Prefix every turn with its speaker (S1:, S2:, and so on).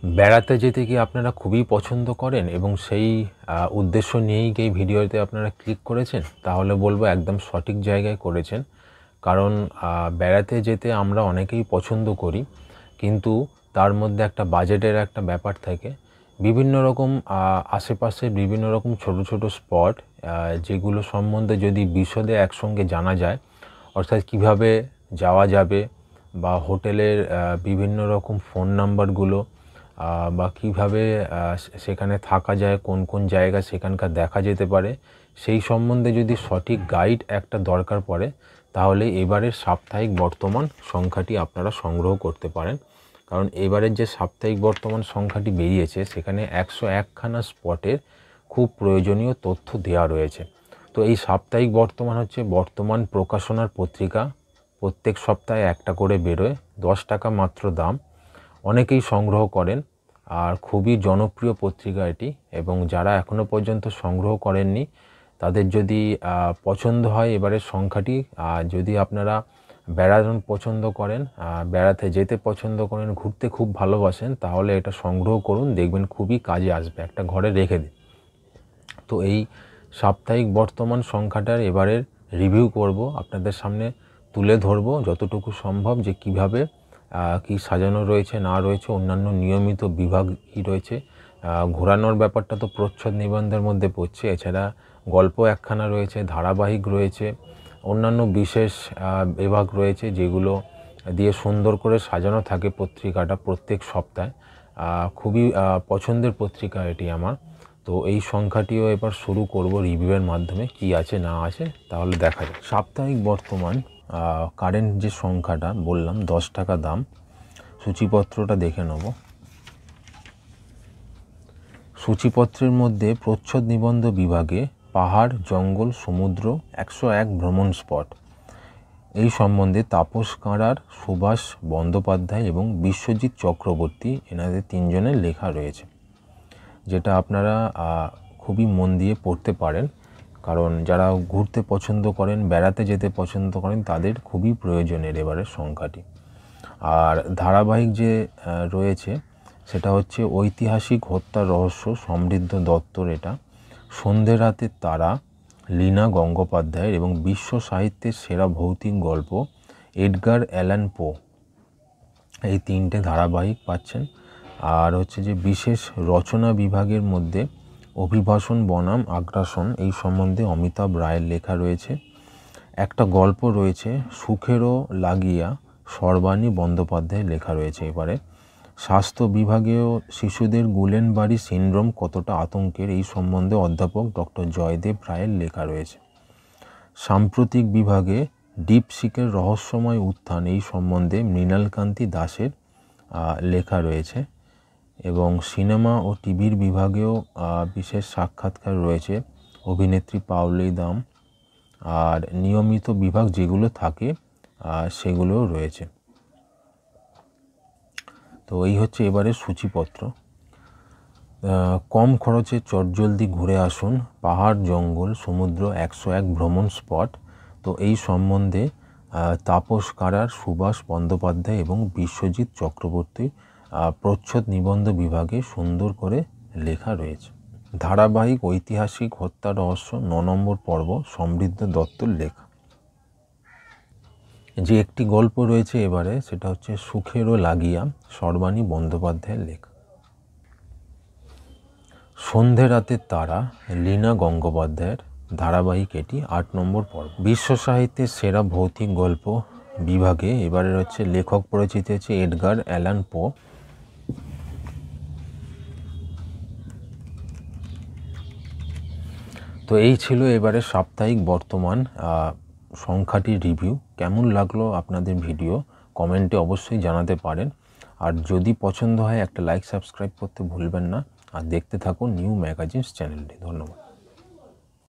S1: বেড়াতে যেতে কি আপনারা খুবই পছন্দ করেন এবং সেই উদ্দেশ্য নিয়েই কি এই ভিডিওতে আপনারা ক্লিক করেছেন? তাহলে বলবো একদম সঠিক জায়গায় করেছেন। কারণ বেড়াতে যেতে আমরা অনেকেই পছন্দ করি, কিন্তু তার মধ্যে একটা বাজেটের একটা ব্যাপার থাকে। বিভিন্ন রকম আশেপাশে বিভিন্ন রকম ছোট ছোট স্পট যেগুলো সম্বন্ধে যদি বিশদে একসঙ্গে জানা যায়, অর্থাৎ কিভাবে যাওয়া যাবে বা হোটেলের বিভিন্ন রকম ফোন নাম্বারগুলো বা কিভাবে সেখানে থাকা যায়, কোন কোন জায়গা সেখানকার দেখা যেতে পারে, সেই সম্বন্ধে যদি সঠিক গাইড একটা দরকার পড়ে, তাহলে এবারের সাপ্তাহিক বর্তমান সংখ্যাটি আপনারা সংগ্রহ করতে পারেন। কারণ এবারের যে সাপ্তাহিক বর্তমান সংখ্যাটি বেরিয়েছে সেখানে 101খানা স্পটের খুব প্রয়োজনীয় তথ্য দেওয়া রয়েছে। তো এই সাপ্তাহিক বর্তমান হচ্ছে বর্তমান প্রকাশনার পত্রিকা। প্রত্যেক সপ্তাহে একটা করে বেরোয়, 10 টাকা মাত্র দাম। অনেকেই সংগ্রহ করেন আর খুবই জনপ্রিয় পত্রিকা এটি। এবং যারা এখনও পর্যন্ত সংগ্রহ করেননি তাদের যদি পছন্দ হয় এবারের সংখ্যাটি, যদি আপনারা বেড়ানো পছন্দ করেন, বেড়াতে যেতে পছন্দ করেন, ঘুরতে খুব ভালোবাসেন, তাহলে এটা সংগ্রহ করুন, দেখবেন খুবই কাজে আসবে, একটা ঘরে রেখে দিন। তো এই সাপ্তাহিক বর্তমান সংখ্যাটার এবারের রিভিউ করব, আপনাদের সামনে তুলে ধরবো যতটুকু সম্ভব যে কিভাবে কি সাজানো রয়েছে না রয়েছে, অন্যান্য নিয়মিত বিভাগ কী রয়েছে। ঘোরানোর ব্যাপারটা তো প্রচ্ছদ নিবন্ধের মধ্যে পড়ছে, এছাড়া গল্প একখানা রয়েছে, ধারাবাহিক রয়েছে, অন্যান্য বিশেষ বিভাগ রয়েছে যেগুলো দিয়ে সুন্দর করে সাজানো থাকে পত্রিকাটা প্রত্যেক সপ্তাহে। খুবই পছন্দের পত্রিকা এটি আমার। তো এই সংখ্যাটিও এবার শুরু করব রিভিউয়ের মাধ্যমে, কি আছে না আছে তাহলে দেখা যায়। সাপ্তাহিক বর্তমান কারেন্ট যে সংখ্যাটা বললাম 10 টাকা দাম, সূচিপত্রটা দেখে নেব। সূচিপত্রের মধ্যে প্রচ্ছদ নিবন্ধ বিভাগে পাহাড়, জঙ্গল, সমুদ্র, 101 ভ্রমণ স্পট, এই সম্বন্ধে তাপস কাঁড়ার, সুভাষ বন্দ্যোপাধ্যায় এবং বিশ্বজিৎ চক্রবর্তী, এনাদের 3 জনের লেখা রয়েছে, যেটা আপনারা খুবই মন দিয়ে পড়তে পারেন। কারণ যারা ঘুরতে পছন্দ করেন, বেড়াতে যেতে পছন্দ করেন, তাদের খুবই প্রয়োজনের এবারের সংখ্যাটি। আর ধারাবাহিক যে রয়েছে সেটা হচ্ছে ঐতিহাসিক হত্যার রহস্য, সমৃদ্ধ দত্তর এটা, সন্ধে রাতের তারা, লীনা গঙ্গোপাধ্যায়ের, এবং বিশ্ব সাহিত্যের সেরা ভৌতিক গল্প, এডগার অ্যালান পো, এই 3টে ধারাবাহিক পাচ্ছেন। আর হচ্ছে যে বিশেষ রচনা বিভাগের মধ্যে অভিবাসন বনাম আগ্রাসন, এই সম্বন্ধে অমিতাভ রায়ের লেখা রয়েছে। একটা গল্প রয়েছে সুখেরও লাগিয়া, সর্বাণী বন্দ্যোপাধ্যায়ের লেখা রয়েছে। এবারে স্বাস্থ্য বিভাগেও শিশুদের গুলেনবাড়ি সিনড্রোম কতটা আতঙ্কের, এই সম্বন্ধে অধ্যাপক ডক্টর জয়দেব রায়ের লেখা রয়েছে। সাম্প্রতিক বিভাগে ডিপসিকের রহস্যময় উত্থান, এই সম্বন্ধে মৃণালকান্তি দাসের লেখা রয়েছে। এবং সিনেমা ও টিভির বিভাগেও বিশেষ সাক্ষাৎকার রয়েছে অভিনেত্রী পাওলি দাম। আর নিয়মিত বিভাগ যেগুলো থাকে সেগুলোও রয়েছে। তো এই হচ্ছে এবারে সূচিপত্র। কম খরচে চটজলদি ঘুরে আসুন, পাহাড়, জঙ্গল, সমুদ্র, 101 ভ্রমণ স্পট। তো এই সম্বন্ধে তাপস কাঁড়ার, সুভাষ বন্দ্যোপাধ্যায় এবং বিশ্বজিৎ চক্রবর্তী প্রচ্ছদ নিবন্ধ বিভাগে সুন্দর করে লেখা রয়েছে। ধারাবাহিক ঐতিহাসিক হত্যা রহস্য 9 নম্বর পর্ব, সমৃদ্ধ দত্তর লেখা। যে একটি গল্প রয়েছে এবারে, সেটা হচ্ছে সুখেরও লাগিয়া, সর্বাণী বন্দ্যোপাধ্যায়ের লেখা। সন্ধে রাতের তারা, লীনা গঙ্গোপাধ্যায়ের ধারাবাহিক, এটি 8 নম্বর পর্ব। বিশ্ব সাহিত্যের সেরা ভৌতিক গল্প বিভাগে এবারে হচ্ছে লেখক পরিচিত হচ্ছে এডগার অ্যালান পো। তো এই ছিল এবারে সাপ্তাহিক বর্তমান সংখ্যাটির রিভিউ। কেমন লাগলো আপনাদের ভিডিও কমেন্টে অবশ্যই জানাতে পারেন। আর যদি পছন্দ হয় একটা লাইক সাবস্ক্রাইব করতে ভুলবেন না। আর দেখতে থাকুন নিউ ম্যাগাজিনস চ্যানেলটি। ধন্যবাদ।